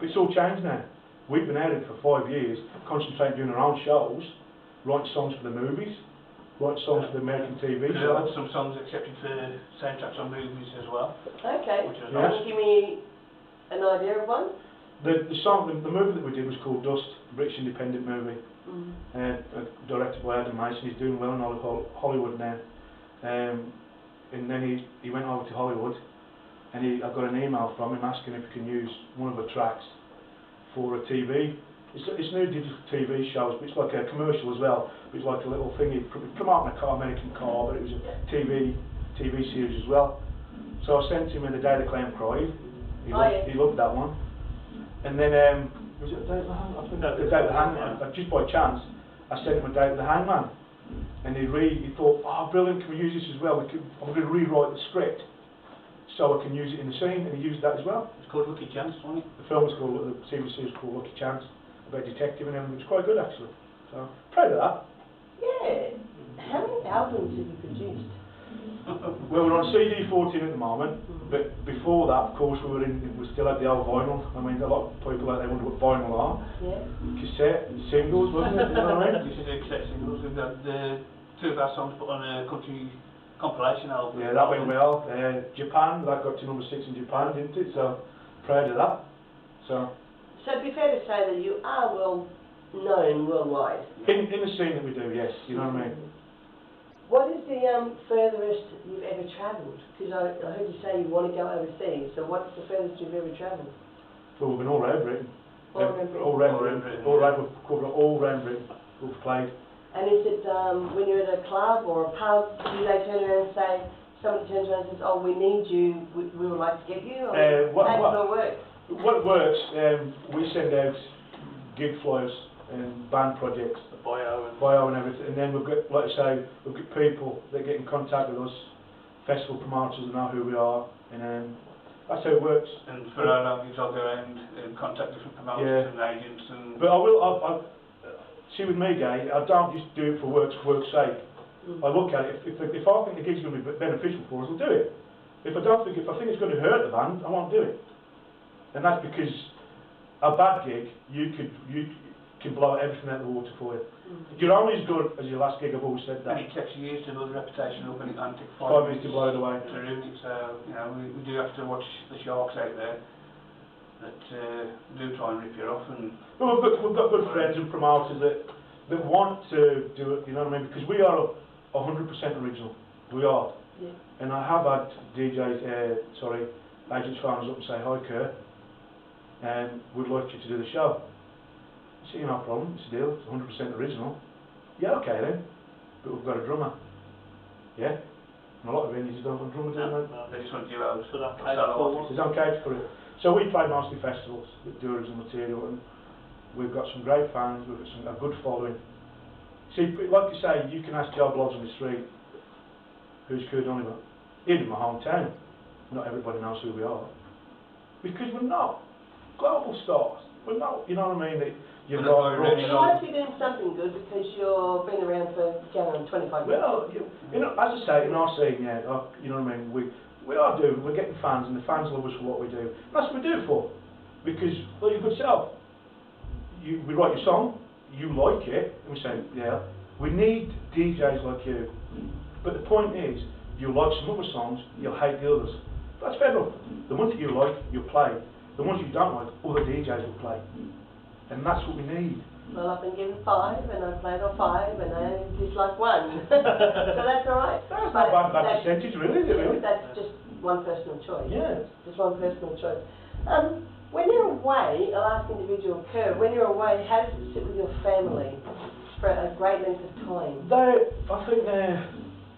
But it's all changed now. We've been at it for 5 years, concentrating doing our own shows, writing songs for the movies, writing songs for the American TV shows. Some songs accepted for soundtracks on movies as well. Okay. Which is Can you give me an idea of one? The movie that we did was called Dust, a British independent movie, directed by Adam Mason. He's doing well in Hollywood now. And then he went over to Hollywood, and I got an email from him asking if he can use one of the tracks for a TV. It's new digital TV shows, but it's like a commercial as well. But it's like a little thing, promoting a car, American car, but it was a TV series as well. So I sent him The Day the Clown Cried. He loved that one. And then, was it The Day of the Hangman? I think The Day of the Hangman. Just by chance, I sent him A Day of the Hangman. And he thought, oh brilliant, can we use this as well? I'm going to rewrite the script so I can use it in the scene, and he used that as well. It's called Lucky Chance, wasn't it? The film was called, the TV series was called Lucky Chance, about a detective and everything. It was quite good actually. So, proud of that. Yeah. How many albums have you produced? Well, we're on CD14 at the moment, but before that, of course, we still had the old vinyl. I mean, a lot of people out there wonder what vinyl are. Yeah. Cassette, singles, wasn't it? You know what I mean? This is cassette singles. We've got the 2 of our songs put on a country compilation album. Yeah, that went well. Japan, that got to number 6 in Japan, didn't it? So, proud of that. So it'd be fair to say that you are well known worldwide. In the scene that we do, yes. You know what I mean? What is the furthest you've ever travelled? Because I heard you say you want to go overseas, so what's the furthest you've ever travelled? Well, we've been all around Britain. All around Britain. We've covered all around Britain. We've played. And is it when you're at a club or a pub, do they turn around and say, somebody turns around and says, oh, we need you, we would like to get you? Or how does it all work? What works, we send out gig flyers and band projects, bio and everything, and then we've got, like I say, we've got people that get in contact with us, festival promoters that know who we are, and that's how it works. And for our language, I'll go around and contact different promoters and agents. And but I see with me, Gay, I don't just do it for work's sake. I look at it, if I think the gig's going to be beneficial for us, I'll do it. If I think it's going to hurt the band, I won't do it. And that's because a bad gig, you can blow everything out of the water for you. You're only as good as your last gig, I've always said that. And it takes years to build a reputation up, and it can take 5 minutes to blow it away. So, you know, we do have to watch the sharks out there that do try and rip you off. And well, we've got good friends and promoters that want to do it, you know what I mean? Because we are 100% original. We are. Yeah. And I have had agents phone us up and say, hi Kerr, and we'd like you to do the show. I say, no problem, it's a deal, it's 100% original. Yeah, okay then, but we've got a drummer. Yeah? And a lot of venues don't want a drummer, do they? No, they just want you out for that. There's no cage for it. So we play mostly festivals that do original material, and we've got some great fans, we've got a good following. See, like you say, you can ask job blogs on the street, who's Kerr Donnelly? Even in my hometown, not everybody knows who we are. Because we're not global stars. We're not, you know what I mean? You might be doing something good because you've been around for going on 25 years. Well, you know, as I say, in our scene, you know what I mean? We're getting fans, and the fans love us for what we do. And that's what we do it for. Because, well, your good self. We write your song, you like it, and we say, yeah, we need DJs like you. But the point is, you'll like some other songs, you'll hate the others. That's fair enough. The ones that you like, you'll play. The ones you don't like, other DJs will play. And that's what we need. Well, I've been given 5, and I've played on 5, and I dislike 1. So that's all right. That's not bad percentage, really, is it? Really? That's just one personal choice. Yeah. Just one personal choice. When you're away, I'll ask individual Kerr, when you're away, how does it sit with your family for a great length of time? I think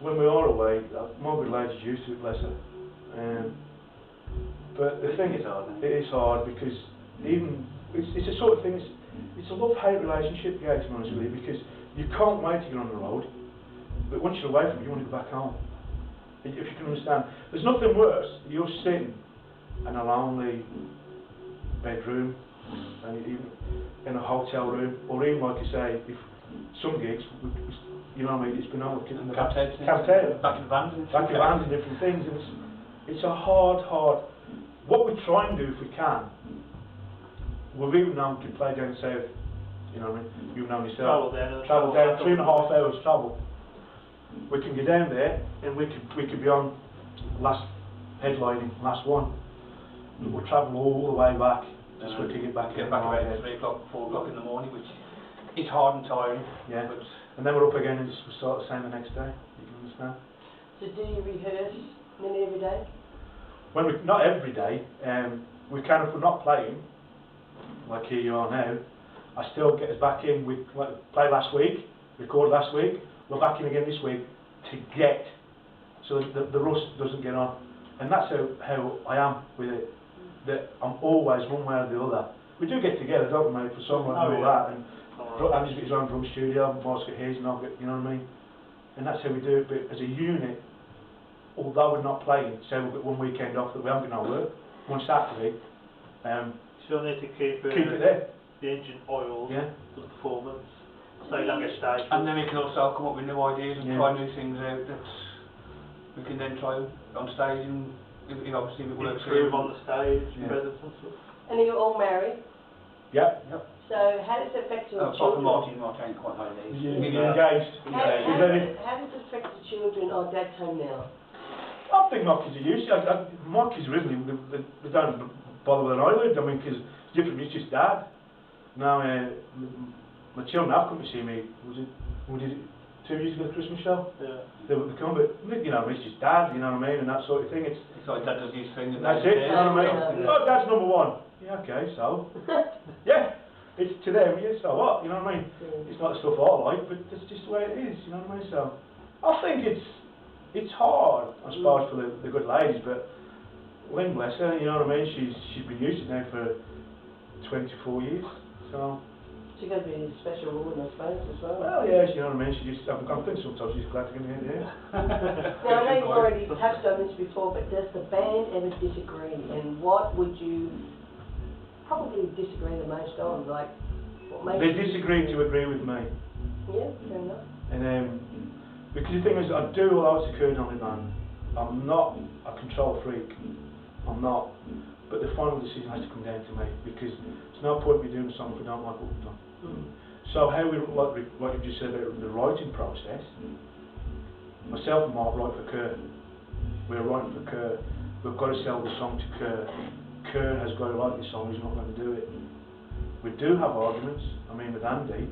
when we are away, my good lady's used to it, bless her. But the thing is, it is hard because it's a sort of thing, it's a love-hate relationship, yeah, to be honest with you, because you can't wait to get on the road, but once you're away from it, you want to go back home. If you can understand, there's nothing worse. You're sitting in a lonely bedroom, and even in a hotel room, or even like you say, if some gigs, you know what I mean, it's been on with the back in vans and different things, and it's a hard. What we try and do if we can we've even known to play down south, you know what I mean? You've known yourself. Travel Travel down 3.5 hours travel. We can get down there and we could be on last headlining, last one. We'll travel all the way back just so we can get back about 3 o'clock, 4 o'clock in the morning, which is hard and tiring. Yeah. But And then we're up again and we start the same the next day. You can understand? So do you rehearse nearly every day? When we, not every day, we can if we're not playing, like here you are now, I still get us back in. We played last week, recorded last week, we're back in again this week to get, so the rust doesn't get on. And that's how I am with it, that I'm always one way or the other. We do get together, don't we, mate, for someone and all that, and Andy's got his own drum studio, Mark's got his, and I've got, you know what I mean? And that's how we do it, but as a unit, although we're not playing, say we've got one weekend off that we haven't got no work, one Saturday, still need to keep it there. The engine oiled Yeah. for the performance, so you don't get staged. and then we can also come up with new ideas and Yeah. try new things out that we can then try on stage, and obviously if it works for Improve you. on the stage, Yeah. presence and stuff. And are you all married? Yeah. So how does it affect your Apart from children? Martin ain't quite like these. You're engaged. How does it affect the children? Oh, Dad's home now. I think my kids are used to it. My kids really, they don't bother with an eyelid. I mean, because it's different, it's just Dad. Now, my children have come to see me, we did it 2 years ago, the Christmas show? Yeah. They come, but, you know, it's just Dad, you know what I mean, and that sort of thing. It's like Dad does his thing. And that's it, you know what I mean? Yeah. Oh, Dad's number one. Yeah, okay, so. Yeah, it's to them, yeah, so what, you know what I mean? It's not the stuff I like, but that's just the way it is, you know what I mean? So, I think it's hard, I suppose, for the good ladies, but Lynn, bless her, you know what I mean? She's been used to it now for 24 years, so. She's going to be a special woman, I suppose, as well. Well, yeah, you know what I mean? She just, I think sometimes she's glad to get me in here. Now, I know you've already touched on this before, but does the band ever disagree? And what would you probably disagree the most on? Like, what makes They disagree to agree with me. Yeah, fair enough. And because the thing is, I do allow it to occur on the band. I'm not a control freak. I'm not. But the final decision has to come down to me, because there's no point in me doing a song if I don't like what we've done. So how we, like you just said about the writing process, myself and Mark write for Kerr. We're writing for Kerr. We've got to sell the song to Kerr. Kerr has got to like the song, he's not going to do it. We do have arguments. I mean, with Andy,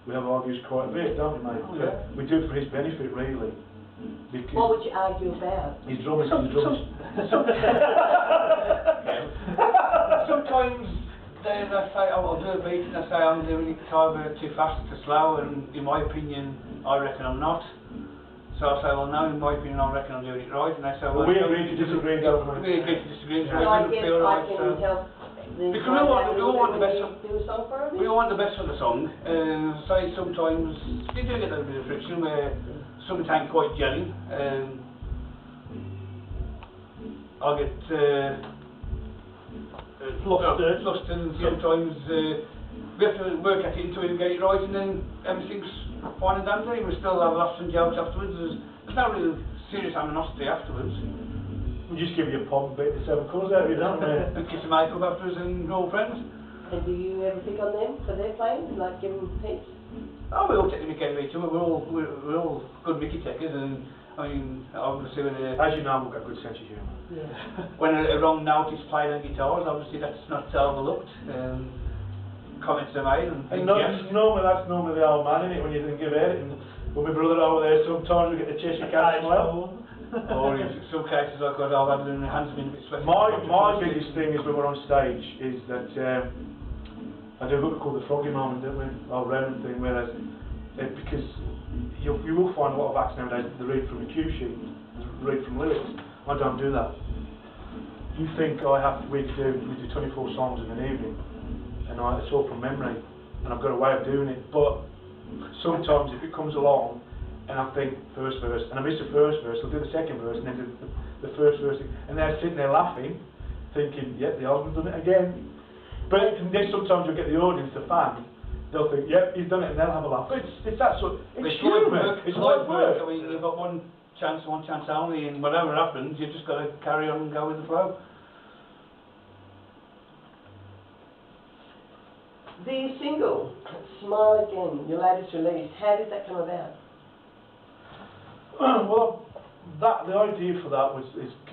we have arguments quite a bit, don't we, mate? Oh, yeah. We do it for his benefit, really. Because What would you argue about? his drummers, Sometimes they say, oh, I'll do a beat, and they say I'm doing it either too fast, too slow, and in my opinion, I reckon I'm not. So I say, well, no, in my opinion, I reckon I'm doing it right, and they say, well, we agree to disagree, don't we? We agree to disagree, So I guess I can help the because we all want the best. do a song for him? We all want the best for the song. Say sometimes you do get a little bit of friction where some ain't quite gelling. I get flustered, and sometimes we have to work at it until we get it right, and then everything's fine and dandy. We still have laughs and jokes afterwards. There's no real serious animosity afterwards. We just give you a pop and beat the 7 colours out of you, don't we? And kiss and make up afterwards and we're all friends. And do you ever pick on them for their playing? Like give them heaps? Oh, we all take the mickey out of each other. We're all good mickey takers, and I mean, obviously when As you know, we've got a good sense of humour. Yeah. when a wrong note is played on guitars, obviously that's not overlooked. Comments are made, and normally that's normally the old man, innit, when you think about it. And with my brother over there, sometimes we get the Cheshire Cat smile. or in some cases I've had an enhancement. My biggest thing is when we're on stage is that I do what we call the froggy moment, don't we? Our round thing, whereas because you will find a lot of acts nowadays that they read from a cue sheet, read from lyrics. I don't do that. You think we do 24 songs in an evening, and it's all from memory, and I've got a way of doing it. But sometimes if it comes along, and I think first verse, and I miss the first verse, I'll do the second verse, and then do the first verse, and they're sitting there laughing, thinking, yep, the husband's done it again. But then sometimes you'll get the audience, the fan, they'll think, yep, he's done it, and they'll have a laugh. But it's that sort, it's humour, it's hard work. I mean, you've got one chance only, and whatever happens, you've just got to carry on and go with the flow. The single, Smile Again, your latest release, how did that come about? Well, the idea for that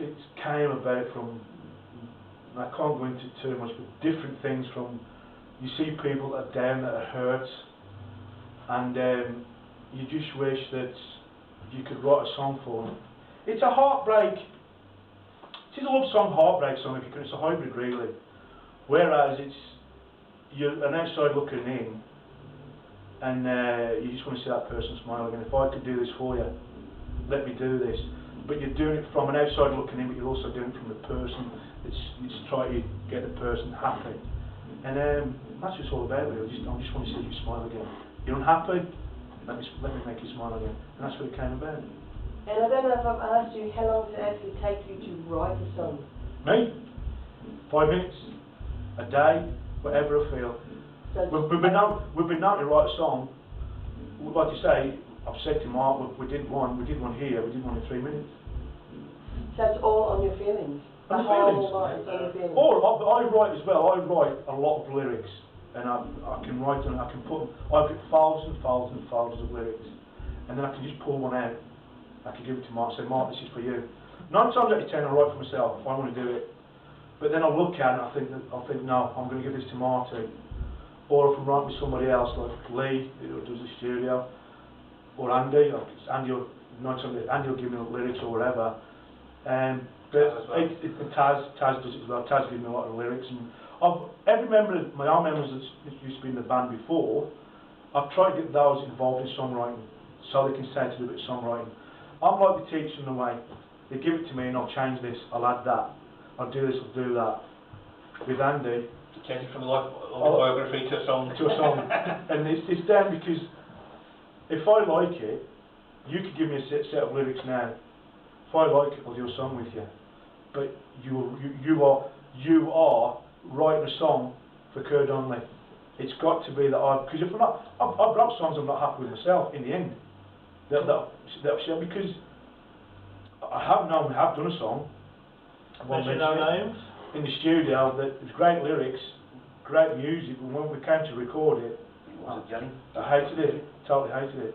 it came about from, and I can't go into too much, but different things from, you see people that are down, that are hurt, and you just wish that you could write a song for them. It's a heartbreak, it is a love song, heartbreak song, if you can, it's a hybrid really. Whereas you're an outside looking in, and you just want to see that person smile again. If I could do this for you, let me do this. But you're doing it from an outside looking in, but you're also doing it from the person. It's trying to get the person happy. And that's just all about it. I just want to see you smile again. You're unhappy? Let me make you smile again. And that's what it came about. And I don't know if I've asked you, how long did it actually take you to write the song? Me? 5 minutes, a day, whatever I feel. So We've been known to write a song. Like you say, I've said to Mark, we did one here, we did one in 3 minutes. So it's all on your feelings? The On the whole feelings. lot is on your feelings? I write as well. I write a lot of lyrics, and I can write them. I can put. I've got thousands of lyrics, and then I can just pull one out. I can give it to Mark. Say, Mark, this is for you. 9 times out of 10, I write for myself. I want to do it, but then I look at it. And I think, no, I'm going to give this to Marty. Or if I'm writing with somebody else, like Lee, who does the studio, or Andy, Andy will give me the lyrics or whatever. But Taz does it as well. Taz gives me a lot of lyrics, and every member of my own members that used to be in the band before, I've tried to get those involved in songwriting, so they can start to do a bit of songwriting. I'm like the teacher in a way. They give it to me and I'll change this, I'll add that, I'll do this, I'll do that. With Andy, Change it from a autobiography to a song. And it's down because if I like it, you could give me a set of lyrics now. If I like it, I'll do a song with you. But you are writing a song for Kerr Donnelly. It's got to be that because if I'm not, I've wrote songs I'm not happy with myself in the end. Because I have done a song. Mention no names. In the studio, that was great lyrics, great music, but when we came to record it, I hated it, totally hated it,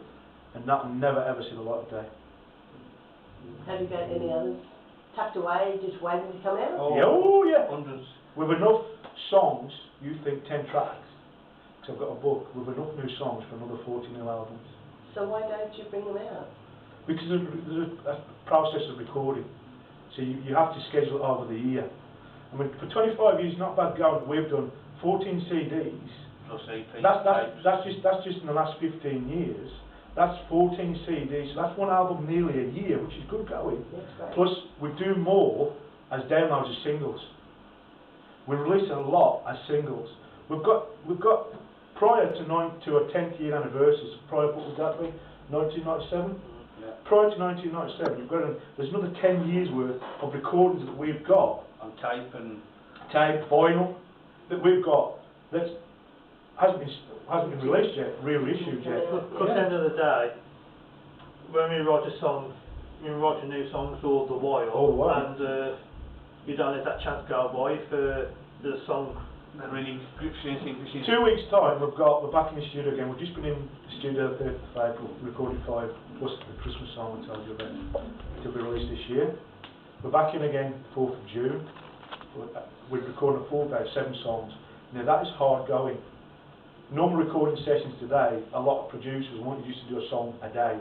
and that will never ever see the light of day. Have you got any others tucked away, just waiting to come out? Oh yeah. Hundreds. With enough songs, you think 10 tracks, because I've got a book with enough new songs for another 40 new albums. So why don't you bring them out? Because there's a process of recording, so you have to schedule it over the year. I mean, for 25 years, not bad going. We've done 14 CDs. Plus EP. That's just in the last 15 years. That's 14 CDs. So that's one album nearly a year, which is good going. Right. Plus, we do more as downloads as singles. We release a lot as singles. We've got prior to a 10th year anniversary. Prior, what would that be? 1997. Yeah. Prior to 1997, there's another 10 years worth of recordings that we've got. On tape and vinyl that we've got that hasn't been released yet, reissued yet. Because at the end of the day, when we write a song, we write new songs all the while, and you don't let that chance go by for the song. that really grips you and thinks this is... 2 weeks time, we're back in the studio again. We've just been in the studio the 3rd of April, recorded 5 plus the Christmas song I told you about to be released this year. We're back in again 4th of June. We're recording a full day, 7 songs. Now that is hard going. Normal recording sessions today, a lot of producers want you to do a song a day.